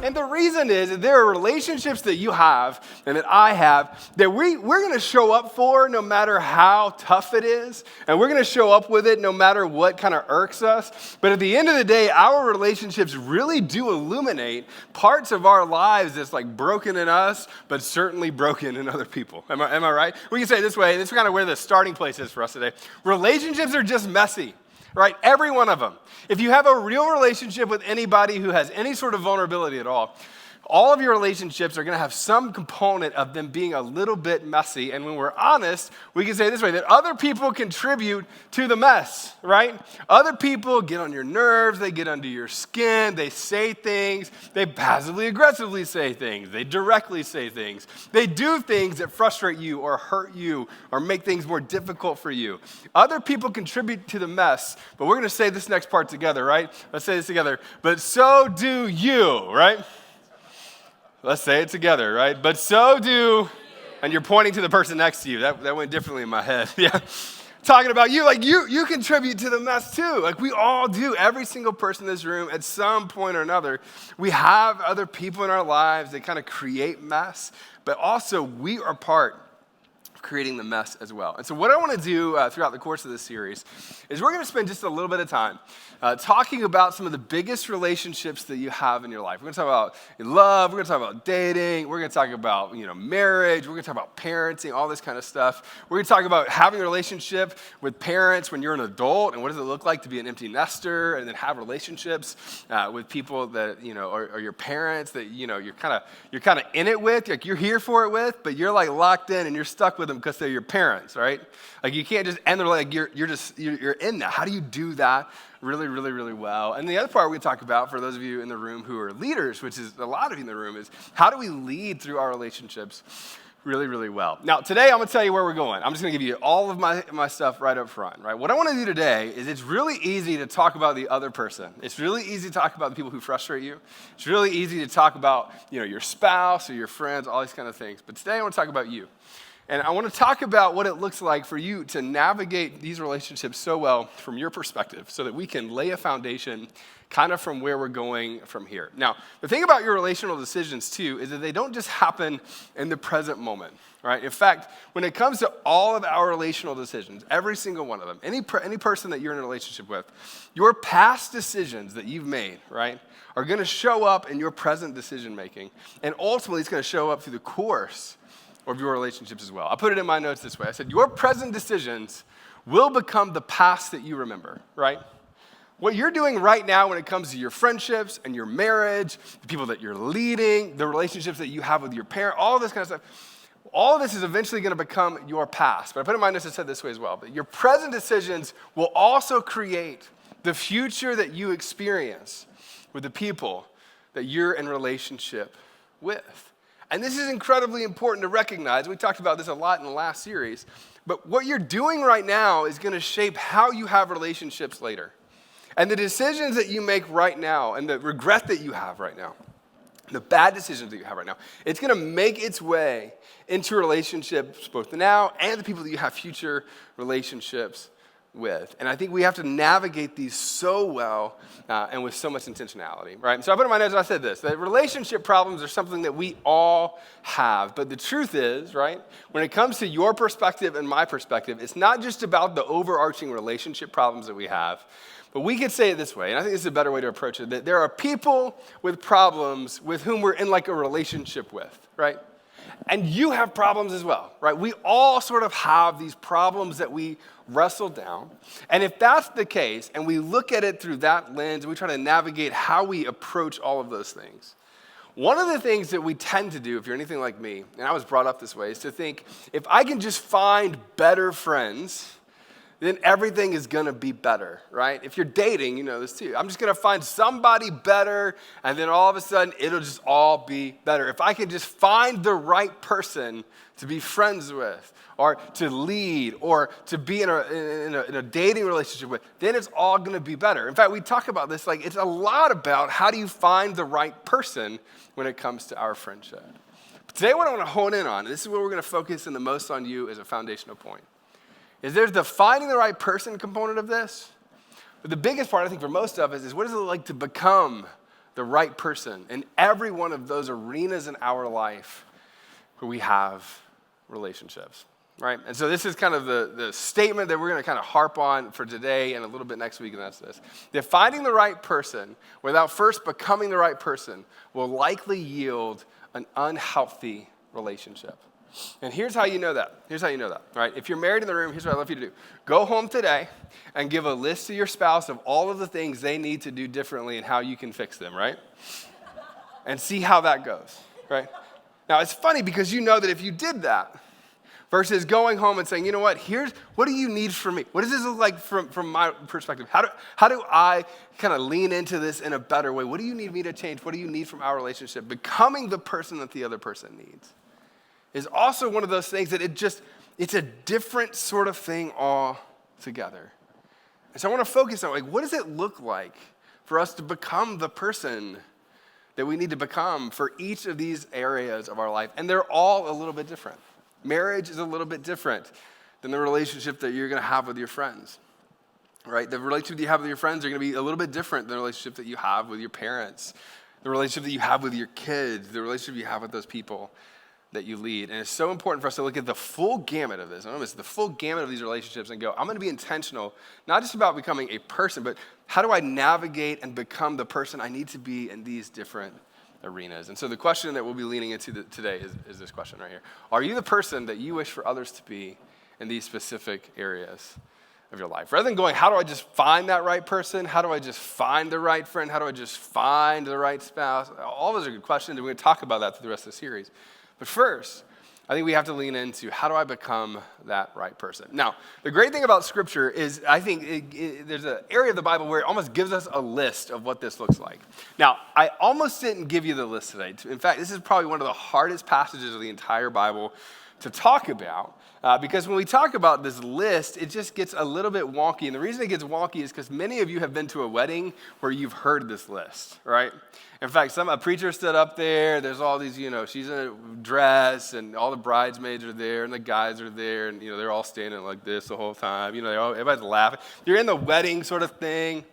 And the reason is that there are relationships that you have and that I have that we're going to show up for no matter how tough it is. And we're going to show up with it no matter what kind of irks us. But at the end of the day, our relationships really do illuminate parts of our lives that's like broken in us, but certainly broken in other people. Am I right? We can say it this way. This is kind of where the starting place is for us today. Relationships are just messy. Right? Every one of them. If you have a real relationship with anybody who has any sort of vulnerability at all of your relationships are going to have some component of them being a little bit messy. And when we're honest, we can say it this way, that other people contribute to the mess, right? Other people get on your nerves, they get under your skin, they say things, they passively aggressively say things, they directly say things, they do things that frustrate you or hurt you or make things more difficult for you. Other people contribute to the mess, but we're going to say this next part together, right? Let's say this together. But so do you, right? Let's say it together, right? But so do, and you're pointing to the person next to you. That went differently in my head. Yeah. Talking about you, like you contribute to the mess too. Like we all do. Every single person in this room at some point or another, we have other people in our lives that kind of create mess, but also we are part of creating the mess as well. And so what I want to do throughout the course of this series is we're going to spend just a little bit of time talking about some of the biggest relationships that you have in your life. We're going to talk about love, we're going to talk about dating, we're going to talk about marriage, we're going to talk about parenting, all this kind of stuff. We're going to talk about having a relationship with parents when you're an adult, and what does it look like to be an empty nester, and then have relationships with people that are your parents that you're kind of in it with, like you're here for it with, but you're like locked in and you're stuck with them because they're your parents, right? Like you can't just end their like you're in that. How do you do that really, really, really well? And the other part we talk about, for those of you in the room who are leaders, which is a lot of you in the room, is how do we lead through our relationships really, really well? Now, today I'm going to tell you where we're going. I'm just going to give you all of my stuff right up front, right? What I want to do today is it's really easy to talk about the other person. It's really easy to talk about the people who frustrate you. It's really easy to talk about, your spouse or your friends, all these kind of things. But today I want to talk about you. And I want to talk about what it looks like for you to navigate these relationships so well from your perspective so that we can lay a foundation kind of from where we're going from here. Now, the thing about your relational decisions, too, is that they don't just happen in the present moment, right? In fact, when it comes to all of our relational decisions, every single one of them, any person that you're in a relationship with, your past decisions that you've made, right, are going to show up in your present decision making. And ultimately, it's going to show up through the course of your relationships as well. I put it in my notes this way. I said, your present decisions will become the past that you remember, right? What you're doing right now when it comes to your friendships and your marriage, the people that you're leading, the relationships that you have with your parent, all of this kind of stuff, all of this is eventually going to become your past. But I put it in my notes, I said this way as well, that your present decisions will also create the future that you experience with the people that you're in relationship with. And this is incredibly important to recognize. We talked about this a lot in the last series. But what you're doing right now is going to shape how you have relationships later. And the decisions that you make right now and the regret that you have right now, the bad decisions that you have right now, it's going to make its way into relationships both now and the people that you have future relationships with. And I think we have to navigate these so well and with so much intentionality, right? So I put in my notes and I said this, that relationship problems are something that we all have. But the truth is, right, when it comes to your perspective and my perspective, it's not just about the overarching relationship problems that we have. But we could say it this way, and I think this is a better way to approach it, that there are people with problems with whom we're in like a relationship with, right? And you have problems as well, right? We all sort of have these problems that we wrestle down. And if that's the case, and we look at it through that lens, and we try to navigate how we approach all of those things, one of the things that we tend to do, if you're anything like me, and I was brought up this way, is to think, if I can just find better friends, then everything is going to be better, right? If you're dating, you know this too. I'm just going to find somebody better, and then all of a sudden, it'll just all be better. If I can just find the right person to be friends with, or to lead, or to be in a dating relationship with, then it's all going to be better. In fact, we talk about this, like it's a lot about how do you find the right person when it comes to our friendship. But today, what I want to hone in on, and this is where we're going to focus in the most on you as a foundational point, is there's the finding the right person component of this. But the biggest part, I think, for most of us is what does it look like to become the right person in every one of those arenas in our life where we have relationships, right? And so this is kind of the statement that we're going to kind of harp on for today and a little bit next week, and that's this. That finding the right person without first becoming the right person will likely yield an unhealthy relationship. And here's how you know that. Right? If you're married in the room, here's what I'd love you to do. Go home today and give a list to your spouse of all of the things they need to do differently and how you can fix them, right? And see how that goes, right? Now, it's funny because you know that if you did that, versus going home and saying, you know what, what do you need from me? What does this look like from my perspective? How do I kind of lean into this in a better way? What do you need me to change? What do you need from our relationship? Becoming the person that the other person needs is also one of those things that it's a different sort of thing altogether. And so I want to focus on, like, what does it look like for us to become the person that we need to become for each of these areas of our life? And they're all a little bit different. Marriage is a little bit different than the relationship that you're going to have with your friends, right? The relationship that you have with your friends are going to be a little bit different than the relationship that you have with your parents, the relationship that you have with your kids, the relationship you have with those people that you lead. And it's so important for us to look at the full gamut of this. It's the full gamut of these relationships and go, I'm going to be intentional, not just about becoming a person, but how do I navigate and become the person I need to be in these different arenas? And so the question that we'll be leaning into today is this question right here. Are you the person that you wish for others to be in these specific areas of your life? Rather than going, how do I just find that right person? How do I just find the right friend? How do I just find the right spouse? All those are good questions, and we're going to talk about that through the rest of the series. But first, I think we have to lean into how do I become that right person? Now, the great thing about Scripture is I think there's an area of the Bible where it almost gives us a list of what this looks like. Now, I almost didn't give you the list today. In fact, this is probably one of the hardest passages of the entire Bible to talk about because when we talk about this list, it just gets a little bit wonky. And the reason it gets wonky is because many of you have been to a wedding where you've heard this list, right? In fact, a preacher stood up there. There's all these, she's in a dress, and all the bridesmaids are there, and the guys are there, and, they're all standing like this the whole time. Everybody's laughing. You're in the wedding sort of thing.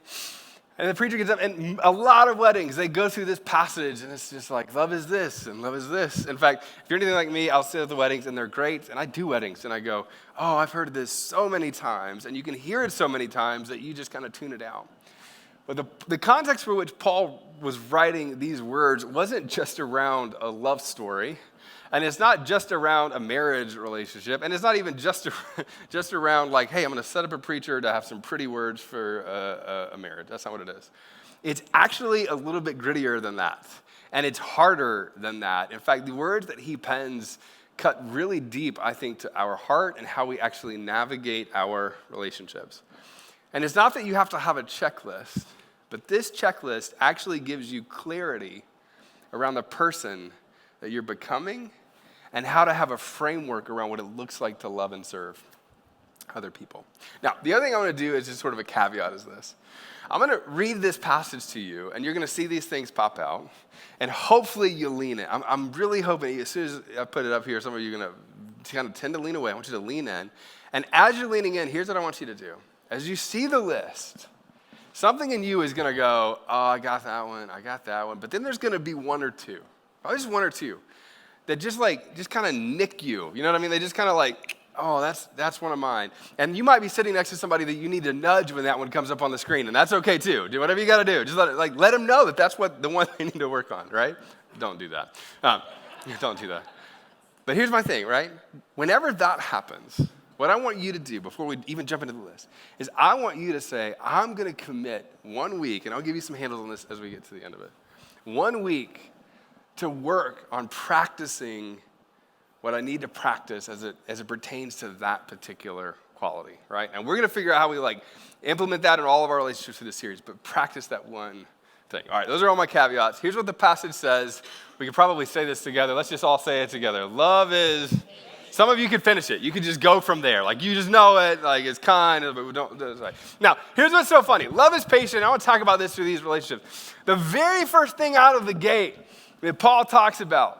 And the preacher gets up, and a lot of weddings, they go through this passage, and it's just like, love is this, and love is this. In fact, if you're anything like me, I'll sit at the weddings, and they're great, and I do weddings, and I go, oh, I've heard this so many times, and you can hear it so many times that you just kind of tune it out. But the context for which Paul was writing these words wasn't just around a love story, and it's not just around a marriage relationship, and it's not even just around like, hey, I'm going to set up a preacher to have some pretty words for a marriage. That's not what it is. It's actually a little bit grittier than that, and it's harder than that. In fact, the words that he pens cut really deep, I think, to our heart and how we actually navigate our relationships. And it's not that you have to have a checklist, but this checklist actually gives you clarity around the person that you're becoming and how to have a framework around what it looks like to love and serve other people. Now, the other thing I'm going to do is just sort of a caveat is this. I'm going to read this passage to you, and you're going to see these things pop out, and hopefully you lean in. I'm really hoping, as soon as I put it up here, some of you are going to kind of tend to lean away. I want you to lean in. And as you're leaning in, here's what I want you to do. As you see the list, something in you is going to go, oh, I got that one. But then there's going to be one or two, probably just one or two, that just kind of nick you. You know what I mean? They just kind of like, oh, that's one of mine. And you might be sitting next to somebody that you need to nudge when that one comes up on the screen, and that's okay too. Do whatever you got to do. Just let them know that that's what the one they need to work on, right? Don't do that. Don't do that. But here's my thing, right? Whenever that happens, what I want you to do before we even jump into the list is I want you to say, I'm going to commit 1 week, and I'll give you some handles on this as we get to the end of it, 1 week to work on practicing what I need to practice as it pertains to that particular quality, right? And we're going to figure out how we implement that in all of our relationships through this series, but practice that one thing. All right, those are all my caveats. Here's what the passage says. We could probably say this together. Let's just all say it together. Love is... Some of you could finish it. You could just go from there. You just know it. It's kind, but we don't. Now, here's what's so funny. Love is patient. I want to talk about this through these relationships. The very first thing out of the gate that Paul talks about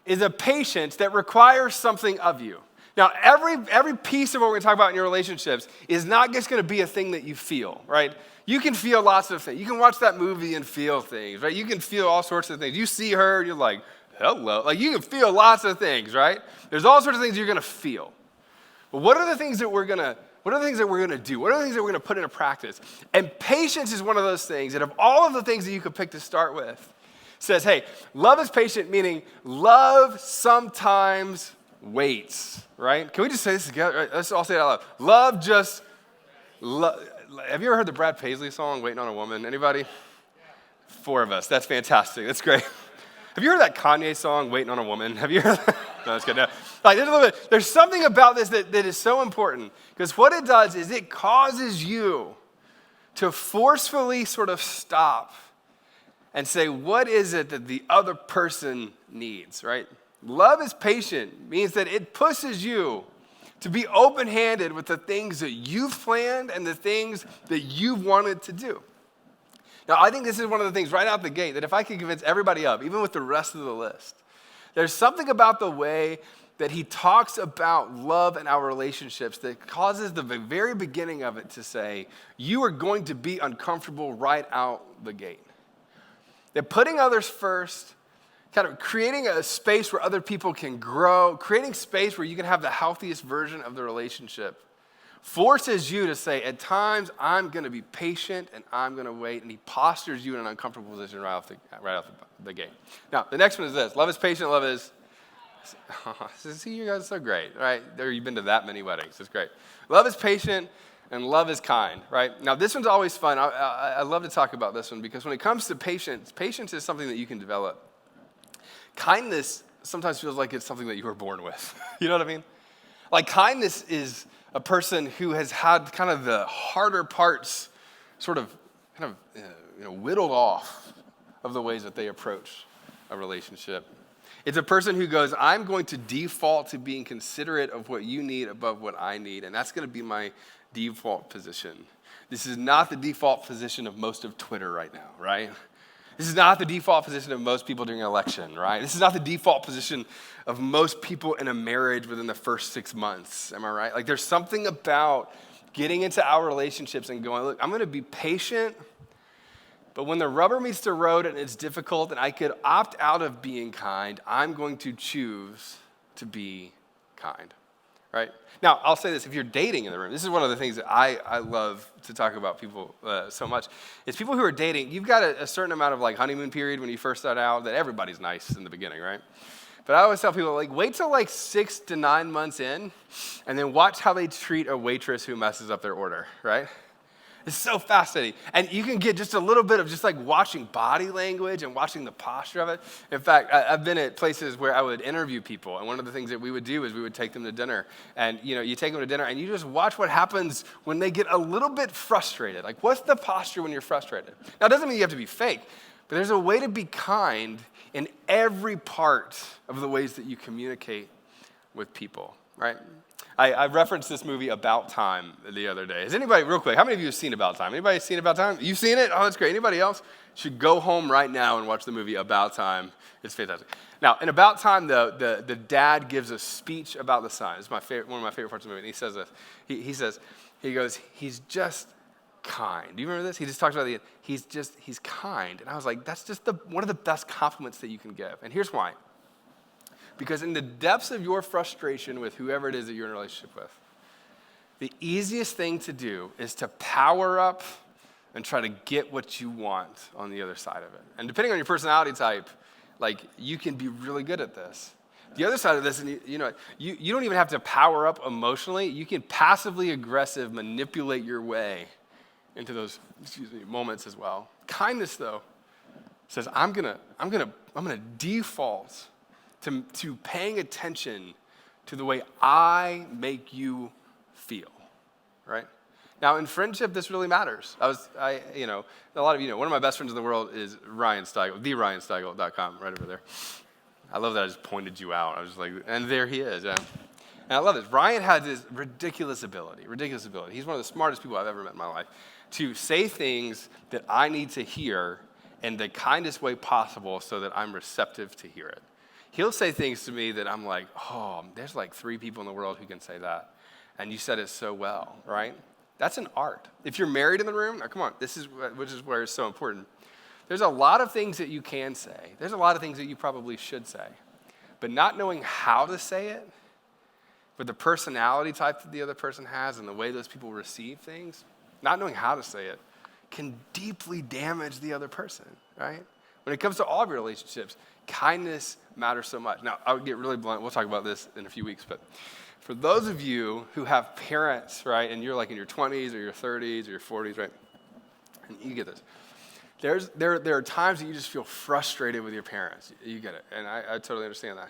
is a patience that requires something of you. Now, every piece of what we're going to talk about in your relationships is not just going to be a thing that you feel, right? You can feel lots of things. You can watch that movie and feel things, right? You can feel all sorts of things. You see her, you're like, hello. Like, you can feel lots of things, right? There's all sorts of things you're going to feel. But what are the things that we're going to do? What are the things that we're going to put into practice? And patience is one of those things that of all of the things that you could pick to start with, says, hey, love is patient, meaning love sometimes waits, right? Can we just say this together? Right, let's all say it out loud. Have you ever heard the Brad Paisley song, Waiting on a Woman? Anybody? 4 of us. That's fantastic. That's great. Have you heard that Kanye song, Waiting on a Woman? Have you heard that? No, that's good. No. There's something about this that is so important, because what it does is it causes you to forcefully sort of stop and say, what is it that the other person needs, right? Love is patient means that it pushes you to be open-handed with the things that you've planned and the things that you've wanted to do. Now, I think this is one of the things right out the gate that if I could convince everybody of, even with the rest of the list, there's something about the way that he talks about love and our relationships that causes the very beginning of it to say, you are going to be uncomfortable right out the gate. That putting others first, kind of creating a space where other people can grow, creating space where you can have the healthiest version of the relationship, forces you to say, at times, I'm going to be patient and I'm going to wait, and he postures you in an uncomfortable position right off the gate. Now, the next one is this. Love is patient, love is... See, you guys are so great, right? You've been to that many weddings. It's great. Love is patient and love is kind, right? Now, this one's always fun. I love to talk about this one because when it comes to patience, patience is something that you can develop. Kindness sometimes feels like it's something that you were born with. You know what I mean? Like, kindness is a person who has had kind of the harder parts sort of whittled off of the ways that they approach a relationship. It's a person who goes, I'm going to default to being considerate of what you need above what I need, and that's going to be my default position. This is not the default position of most of Twitter right now, right? This is not the default position of most people during an election, right? This is not the default position of most people in a marriage within the first 6 months, am I right? Like, there's something about getting into our relationships and going, look, I'm going to be patient, but when the rubber meets the road and it's difficult and I could opt out of being kind, I'm going to choose to be kind, right? Now, I'll say this, if you're dating in the room, this is one of the things that I love to talk about people so much. It's people who are dating, you've got a certain amount of like honeymoon period when you first start out that everybody's nice in the beginning, right? But I always tell people, like, wait till like 6 to 9 months in and then watch how they treat a waitress who messes up their order, right? It's so fascinating. And you can get just a little bit of just like watching body language and watching the posture of it. In fact, I've been at places where I would interview people. And one of the things that we would do is we would take them to dinner. And, you take them to dinner and you just watch what happens when they get a little bit frustrated. Like, what's the posture when you're frustrated? Now, it doesn't mean you have to be fake, but there's a way to be kind in every part of the ways that you communicate with people, right? I referenced this movie About Time the other day. Has anybody, real quick, how many of you have seen About Time? Anybody seen About Time? You've seen it? Oh, that's great. Anybody else? Should go home right now and watch the movie About Time. It's fantastic. Now, in About Time, the dad gives a speech about the son. It's one of my favorite parts of the movie. And he says this. He goes, he's just kind. Do you remember this? He just talks about he's kind. And I was like, that's just one of the best compliments that you can give. And here's why. Because in the depths of your frustration with whoever it is that you're in a relationship with, the easiest thing to do is to power up and try to get what you want on the other side of it. And depending on your personality type, like, you can be really good at this. The other side of this, and you don't even have to power up emotionally. You can passively aggressive manipulate your way into those moments as well. Kindness, though, says I'm gonna default to paying attention to the way I make you feel, right? Now, in friendship, this really matters. A lot of you know, one of my best friends in the world is Ryan Steigel, theryansteigel.com, right over there. I love that I just pointed you out. I was just like, and there he is. Yeah. And I love this. Ryan has this ridiculous ability. He's one of the smartest people I've ever met in my life to say things that I need to hear in the kindest way possible so that I'm receptive to hear it. he'll say things to me that I'm like, oh, there's like 3 people in the world who can say that. And you said it so well, right? That's an art. If you're married in the room, now come on, which is where it's so important. There's a lot of things that you can say. There's a lot of things that you probably should say. But not knowing how to say it, with the personality type that the other person has and the way those people receive things, not knowing how to say it can deeply damage the other person, right? When it comes to all of your relationships, kindness matters so much. Now, I'll get really blunt. We'll talk about this in a few weeks, but for those of you who have parents, right, and you're like in your 20s or your 30s or your 40s, right, and you get this. There are times that you just feel frustrated with your parents. You get it, and I totally understand that.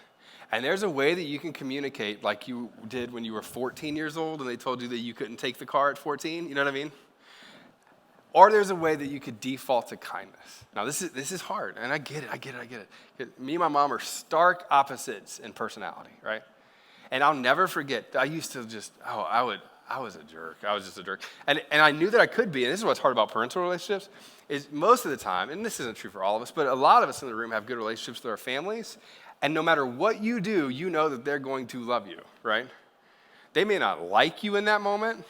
And there's a way that you can communicate like you did when you were 14 years old and they told you that you couldn't take the car at 14, you know what I mean? Or there's a way that you could default to kindness. Now, this is hard, and I get it. Me and my mom are stark opposites in personality, right? And I'll never forget, I used to just, I was a jerk. I was just a jerk. And I knew that I could be, and this is what's hard about parental relationships, is most of the time, and this isn't true for all of us, but a lot of us in the room have good relationships with our families, and no matter what you do, you know that they're going to love you, right? They may not like you in that moment.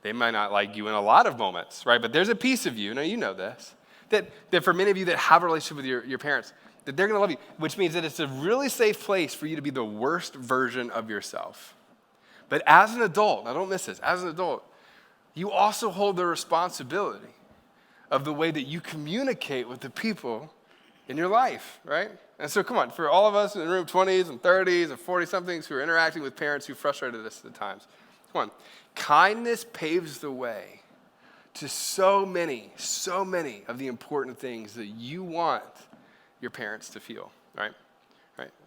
They might not like you in a lot of moments, right? But there's a piece of you, now you know this, that for many of you that have a relationship with your parents, that they're going to love you, which means that it's a really safe place for you to be the worst version of yourself. But as an adult, now don't miss this, as an adult, you also hold the responsibility of the way that you communicate with the people in your life, right? And so come on, for all of us in the room, 20s and 30s and 40-somethings who are interacting with parents who frustrated us at times, come on. Kindness paves the way to so many of the important things that you want your parents to feel, right?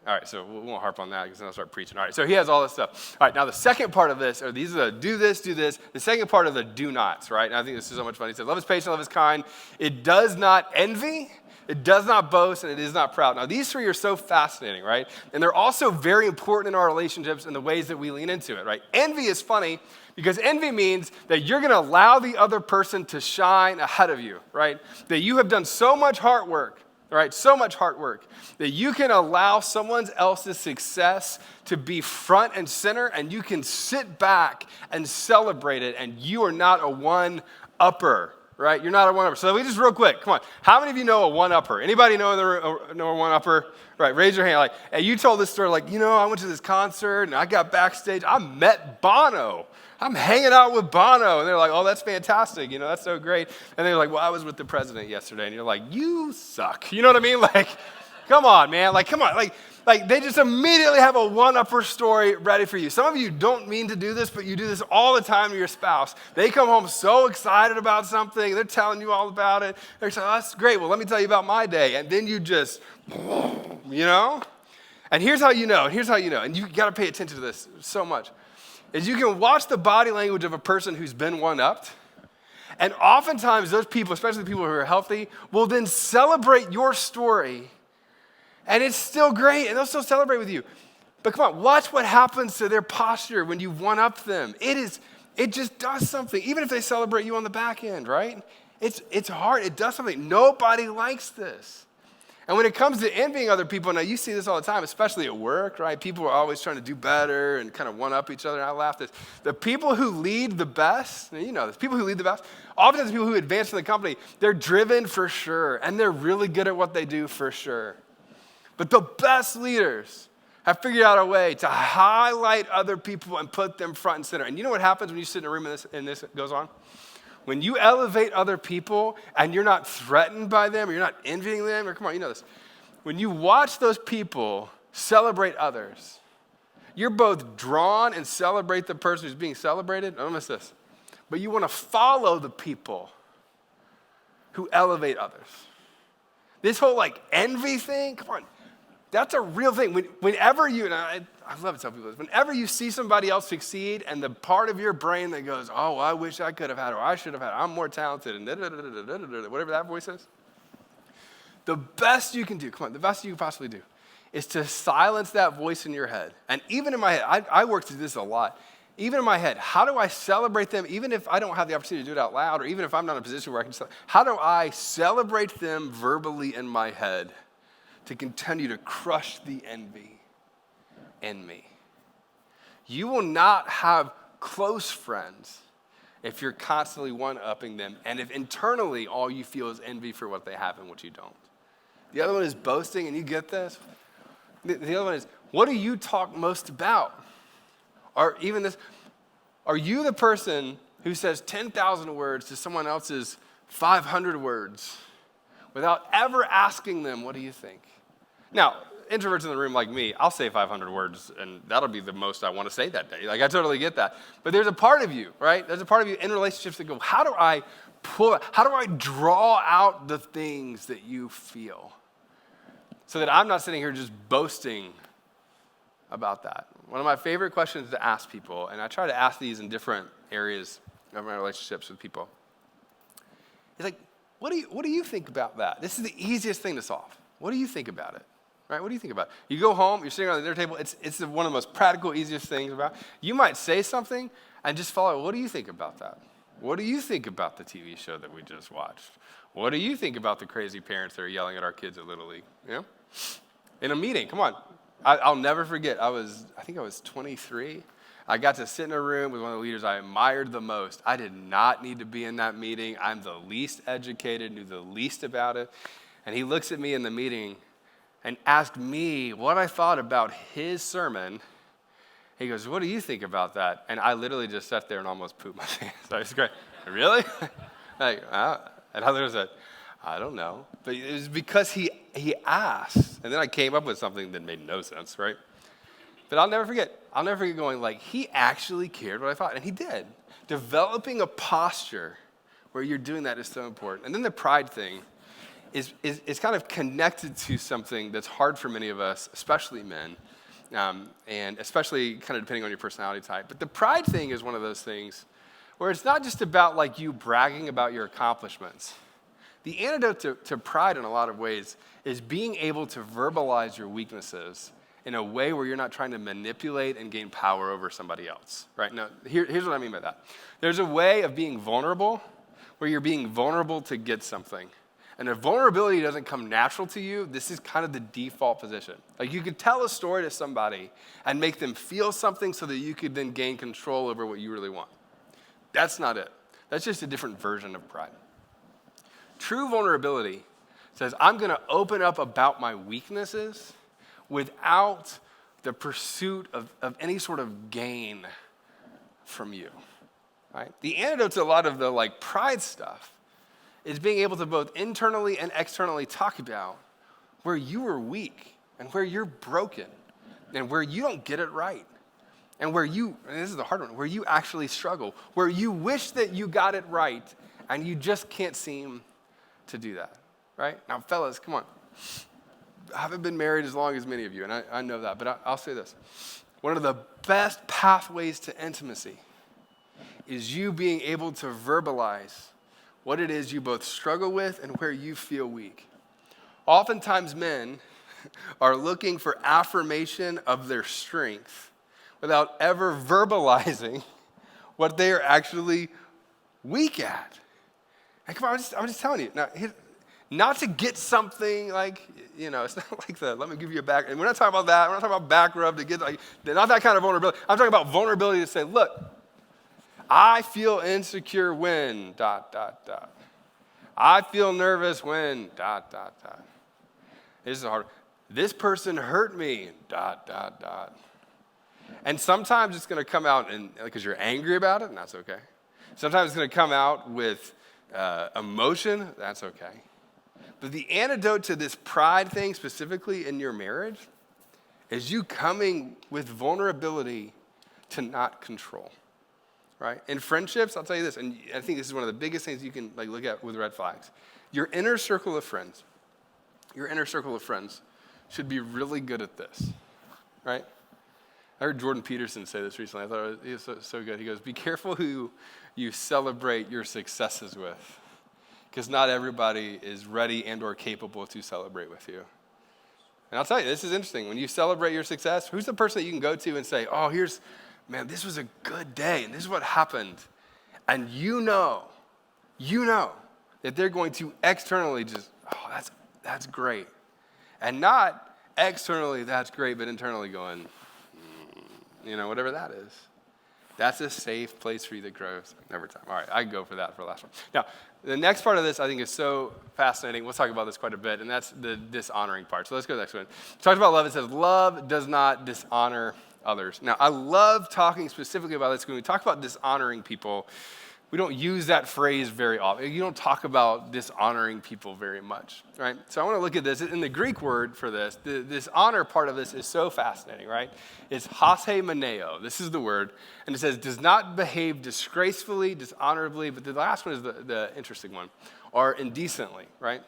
All right, so we won't harp on that because then I'll start preaching. All right, so he has all this stuff. All right, now the second part of this, these are the do this. The second part of the do nots, right? And I think this is so much fun. He said, love is patient, love is kind. It does not envy. It does not boast, and it is not proud. Now, these 3 are so fascinating, right? And they're also very important in our relationships and the ways that we lean into it, right? Envy is funny because envy means that you're going to allow the other person to shine ahead of you, right? That you have done so much hard work, right? So much hard work that you can allow someone else's success to be front and center, and you can sit back and celebrate it, and you are not a one-upper. Right? You're not a one-upper. So we just real quick, come on. How many of you know a one-upper? Anybody know a one-upper? Right, raise your hand. Like, hey, you told this story, like, I went to this concert and I got backstage. I met Bono. I'm hanging out with Bono. And they're like, oh, that's fantastic. That's so great. And they're like, well, I was with the president yesterday. And you're like, you suck. You know what I mean? Like, come on, man. Like, come on. Like they just immediately have a one-upper story ready for you. Some of you don't mean to do this, but you do this all the time to your spouse. They come home so excited about something. They're telling you all about it. They're saying, oh, that's great. Well, let me tell you about my day. And then you just, And here's how you know. And you got to pay attention to this so much. Is you can watch the body language of a person who's been one-upped. And oftentimes those people, especially the people who are healthy, will then celebrate your story. And it's still great, and they'll still celebrate with you. But come on, watch what happens to their posture when you one-up them. It just does something, even if they celebrate you on the back end, right? It's hard. It does something. Nobody likes this. And when it comes to envying other people, now you see this all the time, especially at work, right? People are always trying to do better and kind of one-up each other, and I laugh at this. The people who lead the best, you know this, people who lead the best, oftentimes the people who advance in the company, they're driven for sure, and they're really good at what they do for sure. But the best leaders have figured out a way to highlight other people and put them front and center. And you know what happens when you sit in a room and this goes on? When you elevate other people and you're not threatened by them or you're not envying them, or come on, you know this. When you watch those people celebrate others, you're both drawn and celebrate the person who's being celebrated. Don't miss this. But you want to follow the people who elevate others. This whole envy thing, come on. That's a real thing. Whenever you, and I love to tell people this, whenever you see somebody else succeed and the part of your brain that goes, oh, I wish I could have had, or I should have had, I'm more talented, and whatever that voice is, the best you can do, come on, the best you can possibly do is to silence that voice in your head. And even in my head, I work through this a lot. Even in my head, how do I celebrate them, even if I don't have the opportunity to do it out loud, or even if I'm not in a position where I can, how do I celebrate them verbally in my head? to continue to crush the envy in me. You will not have close friends if you're constantly one-upping them, and if internally all you feel is envy for what they have and what you don't. The other one is boasting, and you get this? The other one is, what do you talk most about? Or even this, are you the person who says 10,000 words to someone else's 500 words without ever asking them, what do you think? Now, introverts in the room like me, I'll say 500 words, and that'll be the most I want to say that day. Like, I totally get that. But there's a part of you, right? There's a part of you in relationships that go, how do I draw out the things that you feel so that I'm not sitting here just boasting about that? One of my favorite questions to ask people, and I try to ask these in different areas of my relationships with people, is like, what do you think about that? This is the easiest thing to solve. What do you think about it? Right? What do you think about it? You go home, you're sitting around the dinner table, it's one of the most practical, easiest things about it. You might say something and just follow it. What do you think about that? What do you think about the TV show that we just watched? What do you think about the crazy parents that are yelling at our kids at Little League? You know? In a meeting, come on. I'll never forget, I think I was 23. I got to sit in a room with one of the leaders I admired the most. I did not need to be in that meeting. I'm the least educated, knew the least about it. And he looks at me in the meeting and asked me what I thought about his sermon. He goes, what do you think about that? And I literally just sat there and almost pooped my pants. I was great. Really? And I literally said, I don't know. But it was because he asked. And then I came up with something that made no sense, right? But I'll never forget going like, he actually cared what I thought. And he did. Developing a posture where you're doing that is so important. And then the pride thing is kind of connected to something that's hard for many of us, especially men, and especially kind of depending on your personality type. But the pride thing is one of those things where it's not just about like you bragging about your accomplishments. The antidote to pride in a lot of ways is being able to verbalize your weaknesses in a way where you're not trying to manipulate and gain power over somebody else, right? Now, here's what I mean by that. There's a way of being vulnerable where you're being vulnerable to get something. And if vulnerability doesn't come natural to you, this is kind of the default position. Like you could tell a story to somebody and make them feel something so that you could then gain control over what you really want. That's not it. That's just a different version of pride. True vulnerability says, I'm going to open up about my weaknesses without the pursuit of any sort of gain from you, right? The antidote to a lot of the like pride stuff is being able to both internally and externally talk about where you are weak and where you're broken and where you don't get it right and where and this is the hard one, where you actually struggle, where you wish that you got it right and you just can't seem to do that, right? Now, fellas, come on. I haven't been married as long as many of you, and I know that, but I'll say this. One of the best pathways to intimacy is you being able to verbalize what it is you both struggle with and where you feel weak. Oftentimes men are looking for affirmation of their strength without ever verbalizing what they are actually weak at. And come on, I'm just telling you. Now, not to get something like, it's not like let me give you a back. And we're not talking about that. We're not talking about back rub to get, not that kind of vulnerability. I'm talking about vulnerability to say, look, I feel insecure when, ... I feel nervous when, ... This is hard. This person hurt me, ... And sometimes it's going to come out because you're angry about it, and that's okay. Sometimes it's going to come out with emotion, that's okay. But the antidote to this pride thing, specifically in your marriage, is you coming with vulnerability to not control. Right? In friendships, I'll tell you this, and I think this is one of the biggest things you can look at with red flags. Your inner circle of friends should be really good at this, right? I heard Jordan Peterson say this recently. I thought he was so good. He goes, be careful who you celebrate your successes with, because not everybody is ready and or capable to celebrate with you. And I'll tell you, this is interesting. When you celebrate your success, who's the person that you can go to and say, oh, man, this was a good day, and this is what happened. And you know that they're going to externally just, oh, that's great. And not externally, that's great, but internally going, whatever that is. That's a safe place for you to grow every time. All right, I can go for that for the last one. Now, the next part of this I think is so fascinating. We'll talk about this quite a bit, and that's the dishonoring part. So let's go to the next one. It talks about love. It says, love does not dishonor others. Now, I love talking specifically about this. When we talk about dishonoring people, we don't use that phrase very often. You don't talk about dishonoring people very much, right? So I want to look at this. In the Greek word for this, this honor part of this is so fascinating, right? It's hasemeneo. This is the word. And it says, does not behave disgracefully, dishonorably, but the last one is the interesting one, or indecently, right?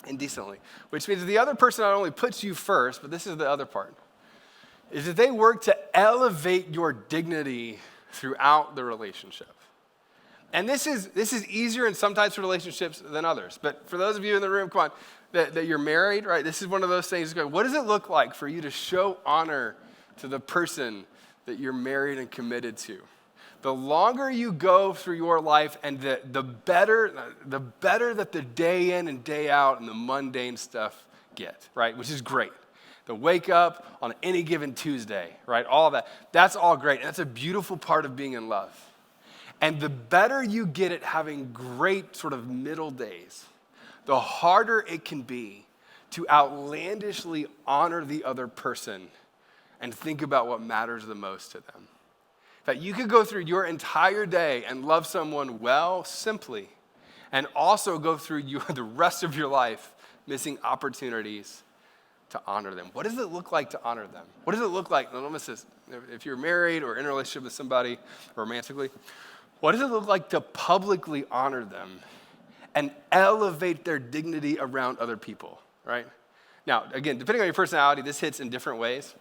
Indecently, which means the other person not only puts you first, but this is the other part, is that they work to elevate your dignity throughout the relationship. And this is easier in some types of relationships than others. But for those of you in the room, come on, that you're married, right? This is one of those things. What does it look like for you to show honor to the person that you're married and committed to? The longer you go through your life, and the better that the day in and day out and the mundane stuff get, right? Which is great. The wake up on any given Tuesday, right? All of that. That's all great. And that's a beautiful part of being in love. And the better you get at having great sort of middle days, the harder it can be to outlandishly honor the other person and think about what matters the most to them. In fact, you could go through your entire day and love someone well, simply, and also go through the rest of your life missing opportunities to honor them. What does it look like to honor them? What does it look like, if you're married or in a relationship with somebody romantically, what does it look like to publicly honor them and elevate their dignity around other people, right? Now, again, depending on your personality, this hits in different ways.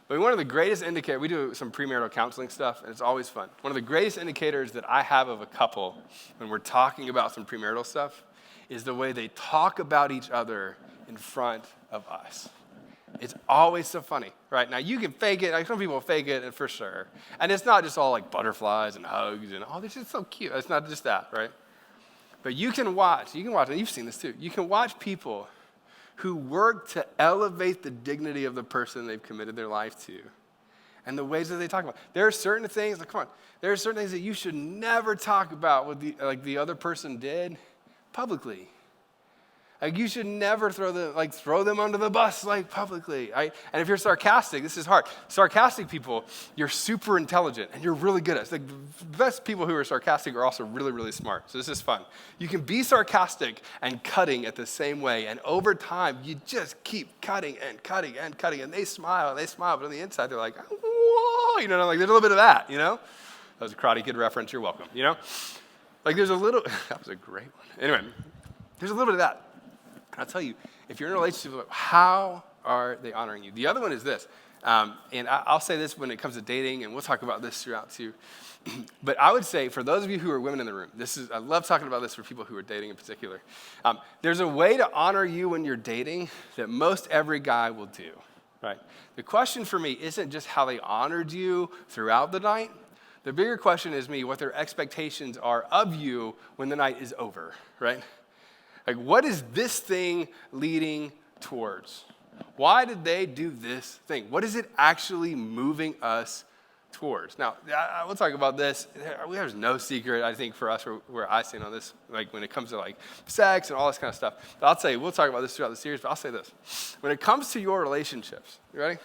But one of the greatest indicators, we do some premarital counseling stuff, and it's always fun. One of the greatest indicators that I have of a couple when we're talking about some premarital stuff is the way they talk about each other in front of us. It's always so funny, right? Now, you can fake it. Like, some people fake it, for sure. And it's not just all like butterflies and hugs and, oh, this is so cute. It's not just that, right? But you can watch, and you've seen this too. You can watch people who work to elevate the dignity of the person they've committed their life to and the ways that they talk about it. There are certain things, there are certain things that you should never talk about what the other person did publicly. Like, you should never throw them under the bus, publicly. Right? And if you're sarcastic, this is hard. Sarcastic people, you're super intelligent and you're really good at it. Like, the best people who are sarcastic are also really, really smart. So this is fun. You can be sarcastic and cutting at the same way. And over time, you just keep cutting and cutting and cutting. And they smile, but on the inside, they're like, whoa, there's a little bit of that, That was a Karate Kid reference. You're welcome, there's a little, that was a great one. Anyway, there's a little bit of that. I'll tell you, if you're in a relationship, how are they honoring you? The other one is this, and I'll say this when it comes to dating, and we'll talk about this throughout too. But I would say, for those of you who are women in the room, I love talking about this for people who are dating in particular. There's a way to honor you when you're dating that most every guy will do, right? The question for me isn't just how they honored you throughout the night. The bigger question is what their expectations are of you when the night is over, right? Like, what is this thing leading towards? Why did they do this thing? What is it actually moving us towards? Now, we'll talk about this. There's no secret, I think, for us where I stand on this, when it comes to sex and all this kind of stuff. But I'll tell you, we'll talk about this throughout the series, but I'll say this. When it comes to your relationships, you ready?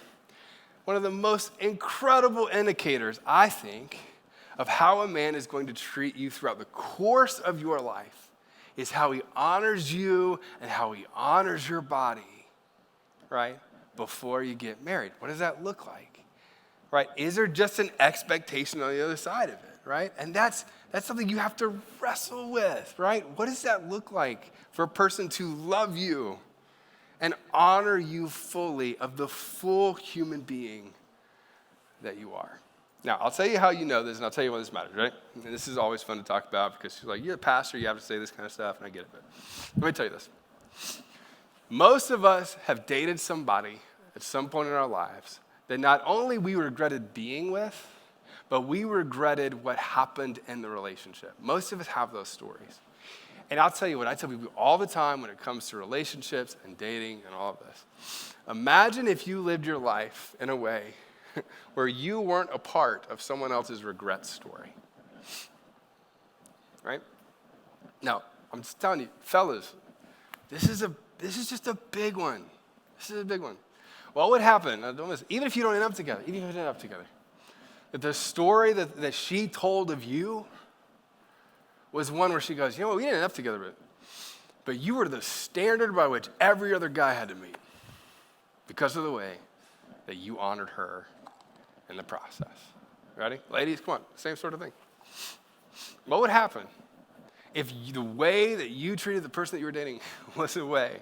One of the most incredible indicators, I think, of how a man is going to treat you throughout the course of your life is how he honors you and how he honors your body, right, before you get married. What does that look like, right? Is there just an expectation on the other side of it, right? And that's something you have to wrestle with, right? What does that look like for a person to love you and honor you fully of the full human being that you are? Now, I'll tell you how you know this, and I'll tell you why this matters, right? And this is always fun to talk about because you're a pastor, you have to say this kind of stuff, and I get it. But let me tell you this. Most of us have dated somebody at some point in our lives that not only we regretted being with, but we regretted what happened in the relationship. Most of us have those stories. And I'll tell you what I tell people all the time when it comes to relationships and dating and all of this. Imagine if you lived your life in a way where you weren't a part of someone else's regret story. Right? Now, I'm just telling you, fellas, this is just a big one. This is a big one. What would happen, even if you don't end up together, that the story that she told of you was one where she goes, you know what, we didn't end up together, but you were the standard by which every other guy had to meet because of the way that you honored her in the process. Ready? Ladies, come on, same sort of thing. What would happen if the way that you treated the person that you were dating was a way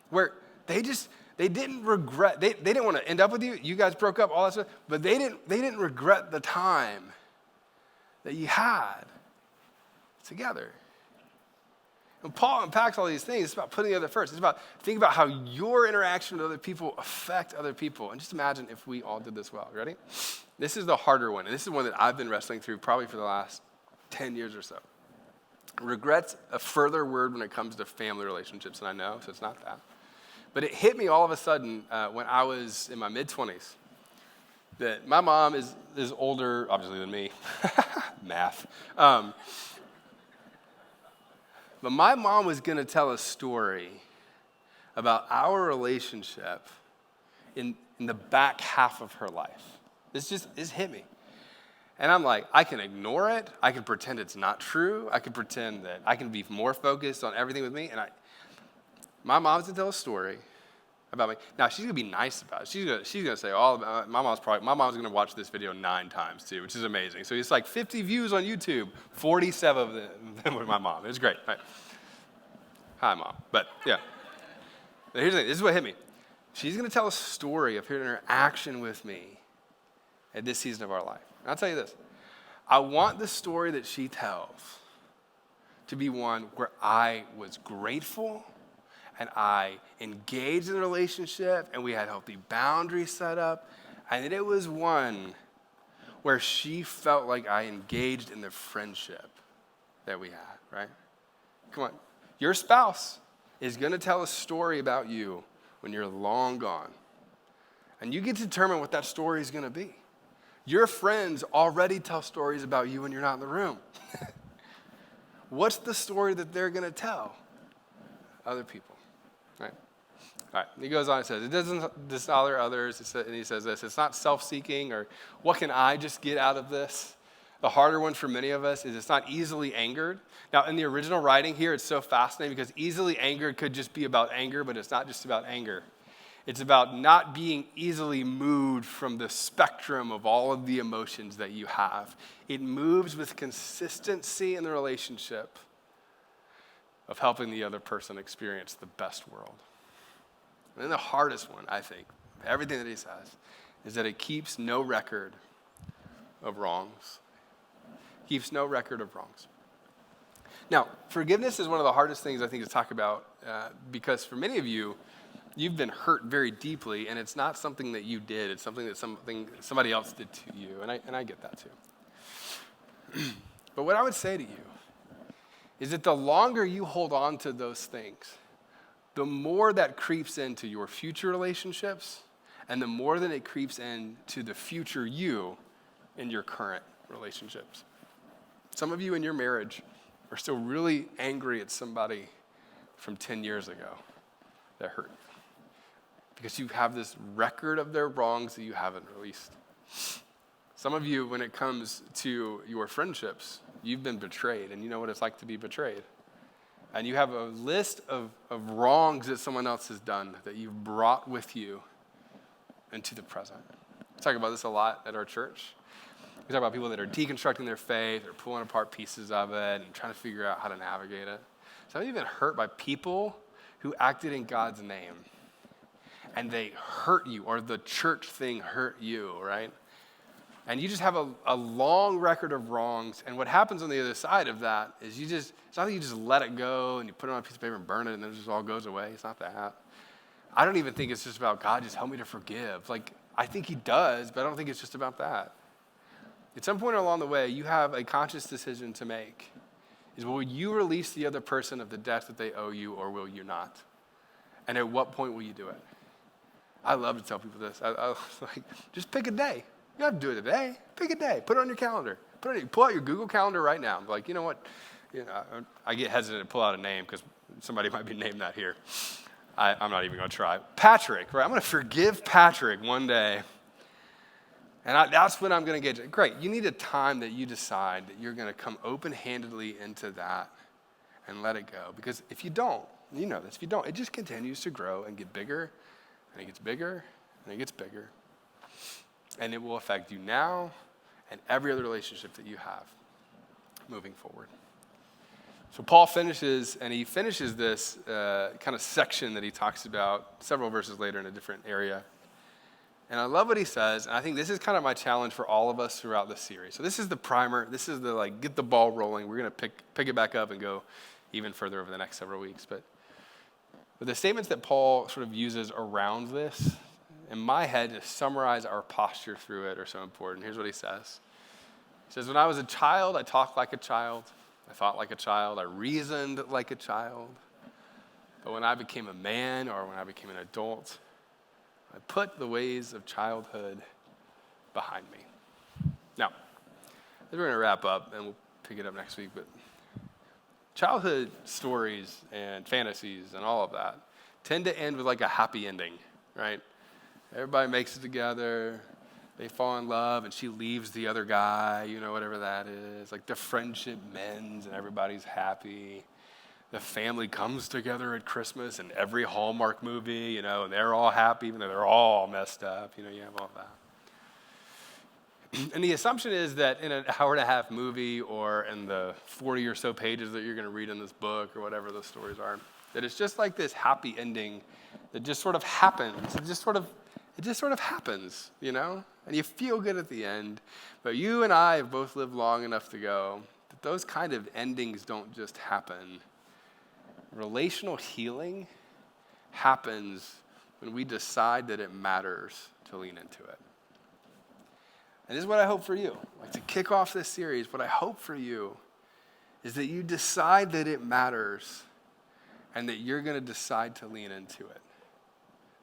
where they didn't regret, they didn't want to end up with you, you guys broke up, all that stuff, but they didn't regret the time that you had together. And Paul unpacks all these things. It's about putting the other first. It's about thinking about how your interaction with other people affect other people. And just imagine if we all did this well. Ready? This is the harder one, and this is one that I've been wrestling through probably for the last 10 years or so. Regret's a further word when it comes to family relationships, and I know, so it's not that. But it hit me all of a sudden when I was in my mid-20s that my mom is older, obviously, than me. Math. But my mom was going to tell a story about our relationship in the back half of her life. This hit me. And I'm like, I can ignore it. I can pretend it's not true. I can pretend that I can be more focused on everything with me. And my mom's going to tell a story about me. Now, she's going to be nice about it. She's going to say all about my mom's going to watch this video 9 times too, which is amazing. So it's like 50 views on YouTube, 47 of them were my mom. It was great. Right. Hi, Mom. But yeah. But here's the thing. This is what hit me. She's going to tell a story of her interaction with me at this season of our life. And I'll tell you this. I want the story that she tells to be one where I was grateful and I engaged in the relationship and we had healthy boundaries set up, and that it was one where she felt like I engaged in the friendship that we had, right? Come on. Your spouse is going to tell a story about you when you're long gone. And you get to determine what that story is going to be. Your friends already tell stories about you when you're not in the room. What's the story that they're going to tell other people? Right? All right. He goes on and says, it doesn't dishonor others. And he says this, it's not self-seeking or what can I just get out of this? The harder one for many of us is it's not easily angered. Now, in the original writing here, it's so fascinating because easily angered could just be about anger, but it's not just about anger. It's about not being easily moved from the spectrum of all of the emotions that you have. It moves with consistency in the relationship of helping the other person experience the best world. And then the hardest one, I think, everything that he says, is that it keeps no record of wrongs. Keeps no record of wrongs. Now, forgiveness is one of the hardest things I think to talk about because for many of you, you've been hurt very deeply, and it's not something that you did. It's something that somebody else did to you, and I get that too. But what I would say to you is that the longer you hold on to those things, the more that creeps into your future relationships, and the more that it creeps into the future you in your current relationships. Some of you in your marriage are still really angry at somebody from 10 years ago that hurt you because you have this record of their wrongs that you haven't released. Some of you, when it comes to your friendships, you've been betrayed, and you know what it's like to be betrayed. And you have a list of wrongs that someone else has done that you've brought with you into the present. We talk about this a lot at our church. We talk about people that are deconstructing their faith or pulling apart pieces of it and trying to figure out how to navigate it. Some of you have been hurt by people who acted in God's name. And they hurt you, or the church thing hurt you, right? And you just have a long record of wrongs. And what happens on the other side of that is it's not that you just let it go and you put it on a piece of paper and burn it and then it just all goes away. It's not that. I don't even think it's just about God, just help me to forgive. Like, I think he does, but I don't think it's just about that. At some point along the way, you have a conscious decision to make. is will you release the other person of the debt that they owe you, or will you not? And at what point will you do it? I love to tell people this. I was like, just pick a day. You don't have to do it today. Pick a day. Put it on your calendar. Pull out your Google Calendar right now. I'm like, you know what? I get hesitant to pull out a name because somebody might be named that here. I'm not even going to try. Patrick, right? I'm going to forgive Patrick one day. And that's when I'm going to get, great. You need a time that you decide that you're going to come open-handedly into that and let it go. Because if you don't, you know this, if you don't, it just continues to grow and get bigger, and it gets bigger, and it gets bigger. And it will affect you now and every other relationship that you have moving forward. So Paul finishes this kind of section that he talks about several verses later in a different area. And I love what he says, and I think this is kind of my challenge for all of us throughout this series. So this is the primer. This is the, get the ball rolling. We're going to pick it back up and go even further over the next several weeks. But the statements that Paul sort of uses around this, in my head, to summarize our posture through it are so important. Here's what he says. He says, when I was a child, I talked like a child. I thought like a child. I reasoned like a child. But when I became a man, or when I became an adult, I put the ways of childhood behind me. Now, we're going to wrap up, and we'll pick it up next week, but childhood stories and fantasies and all of that tend to end with like a happy ending, right? Everybody makes it together, they fall in love, and she leaves the other guy, whatever that is. Like the friendship mends, and everybody's happy. The family comes together at Christmas in every Hallmark movie, and they're all happy, even though they're all messed up. You have all that. And the assumption is that in an hour and a half movie, or in the 40 or so pages that you're going to read in this book, or whatever those stories are, that it's just like this happy ending that just sort of happens. It just sort of happens, and you feel good at the end. But you and I have both lived long enough to go that those kind of endings don't just happen. Relational healing happens when we decide that it matters to lean into it. And this is what I hope for you. Like, to kick off this series, what I hope for you is that you decide that it matters and that you're going to decide to lean into it.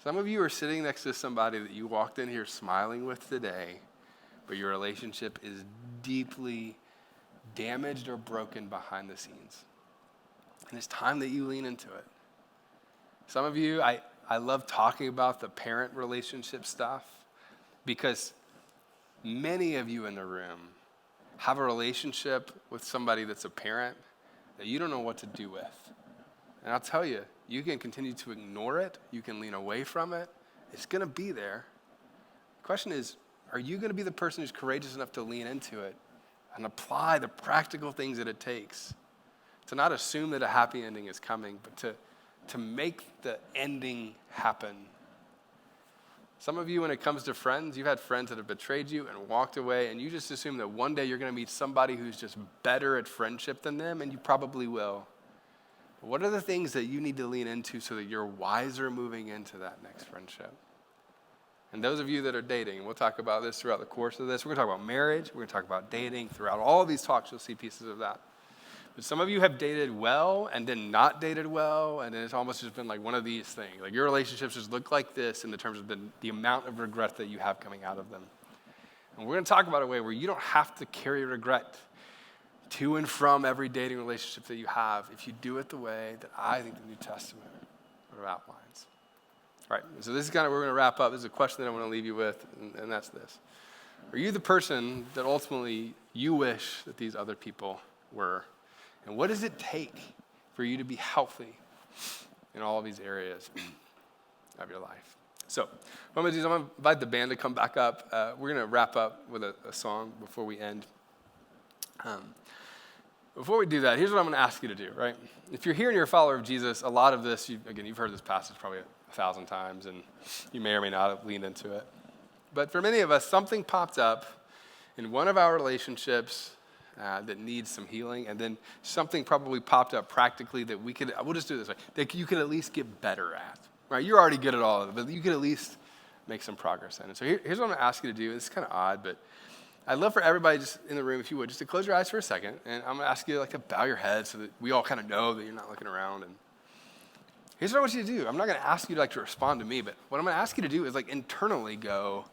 Some of you are sitting next to somebody that you walked in here smiling with today, but your relationship is deeply damaged or broken behind the scenes. And it's time that you lean into it. Some of you, I love talking about the parent relationship stuff because many of you in the room have a relationship with somebody that's a parent that you don't know what to do with. And I'll tell you, you can continue to ignore it. You can lean away from it. It's going to be there. The question is, are you going to be the person who's courageous enough to lean into it and apply the practical things that it takes to not assume that a happy ending is coming, but to make the ending happen? Some of you, when it comes to friends, you've had friends that have betrayed you and walked away, and you just assume that one day you're going to meet somebody who's just better at friendship than them, and you probably will. What are the things that you need to lean into so that you're wiser moving into that next friendship? And those of you that are dating, and we'll talk about this throughout the course of this. We're going to talk about marriage. We're going to talk about dating. Throughout all of these talks, you'll see pieces of that. But some of you have dated well and then not dated well, and then it's almost just been like one of these things. Like your relationships just look like this in the terms of the amount of regret that you have coming out of them. And we're going to talk about a way where you don't have to carry regret to and from every dating relationship that you have if you do it the way that I think the New Testament sort of outlines. All right, so this is kind of where we're going to wrap up. This is a question that I want to leave you with, and that's this. Are you the person that ultimately you wish that these other people were? And what does it take for you to be healthy in all of these areas of your life? So what I'm going to do is I'm going to invite the band to come back up. We're going to wrap up with a song before we end. Before we do that, here's what I'm going to ask you to do, right? If you're here and you're a follower of Jesus, a lot of this, you've heard this passage probably 1,000 times, and you may or may not have leaned into it. But for many of us, something popped up in one of our relationships that needs some healing, and then something probably popped up practically that we'll just do it this way, that you can at least get better at, right? You're already good at all of it, but you can at least make some progress in it. So here's what I'm going to ask you to do. It's kind of odd, but I'd love for everybody just in the room, if you would, just to close your eyes for a second. And I'm going to ask you to bow your head so that we all kind of know that you're not looking around. And here's what I want you to do. I'm not going to ask you to respond to me, but what I'm going to ask you to do is internally go,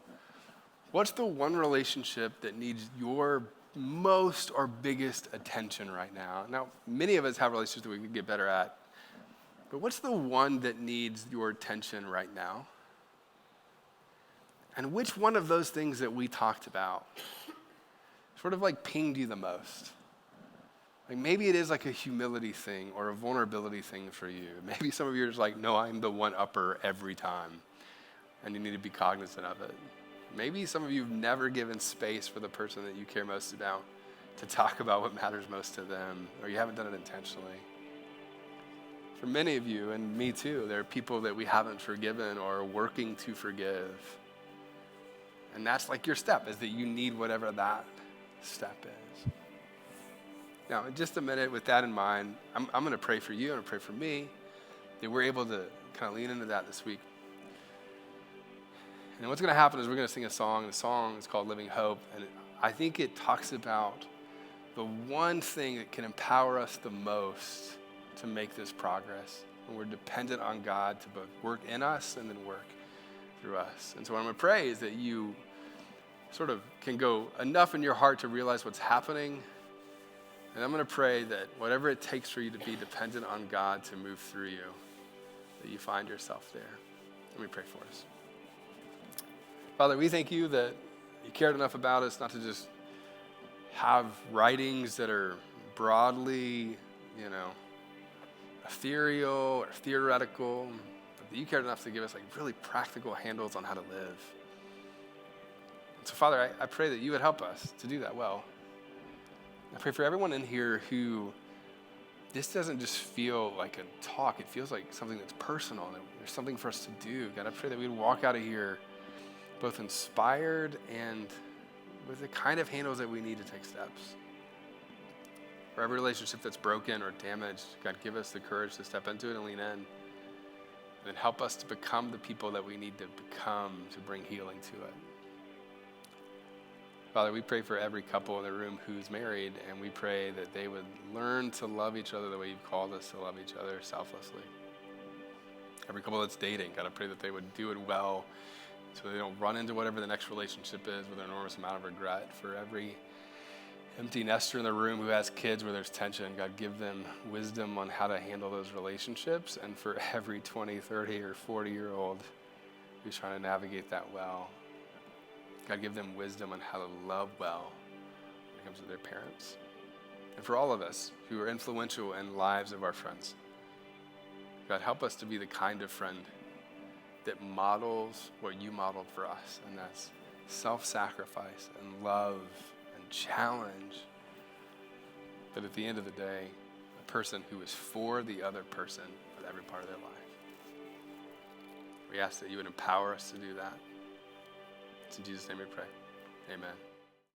what's the one relationship that needs your most or biggest attention right now? Now, many of us have relationships that we could get better at, but what's the one that needs your attention right now? And which one of those things that we talked about sort of pinged you the most? Maybe it is a humility thing or a vulnerability thing for you. Maybe some of you are just no, I'm the one upper every time, and you need to be cognizant of it. Maybe some of you have never given space for the person that you care most about to talk about what matters most to them, or you haven't done it intentionally. For many of you, and me too, there are people that we haven't forgiven or are working to forgive. And that's your step, is that you need whatever that step is. Now, in just a minute, with that in mind, I'm going to pray for you, I'm going to pray for me, that we're able to kind of lean into that this week. And what's going to happen is we're going to sing a song. The song is called Living Hope, and I think it talks about the one thing that can empower us the most to make this progress. And we're dependent on God to both work in us and then work through us. And so what I'm going to pray is that you sort of can go enough in your heart to realize what's happening. And I'm going to pray that whatever it takes for you to be dependent on God to move through you, that you find yourself there. Let me pray for us. Father, we thank you that you cared enough about us not to just have writings that are broadly, ethereal or theoretical, but that you cared enough to give us really practical handles on how to live. And so, Father, I pray that you would help us to do that well. I pray for everyone in here who this doesn't just feel like a talk. It feels like something that's personal. That there's something for us to do. God, I pray that we'd walk out of here both inspired and with the kind of handles that we need to take steps. For every relationship that's broken or damaged, God, give us the courage to step into it and lean in. And help us to become the people that we need to become to bring healing to it. Father, we pray for every couple in the room who's married, and we pray that they would learn to love each other the way you've called us to love each other selflessly. Every couple that's dating, God, I pray that they would do it well so they don't run into whatever the next relationship is with an enormous amount of regret. For every empty nester in the room who has kids where there's tension, God, give them wisdom on how to handle those relationships. And for every 20, 30, or 40-year-old who's trying to navigate that well, God, give them wisdom on how to love well when it comes to their parents. And for all of us who are influential in lives of our friends, God, help us to be the kind of friend that models what you modeled for us, and that's self-sacrifice and love and challenge. But at the end of the day, a person who is for the other person with every part of their life. We ask that you would empower us to do that. It's in Jesus' name we pray. Amen.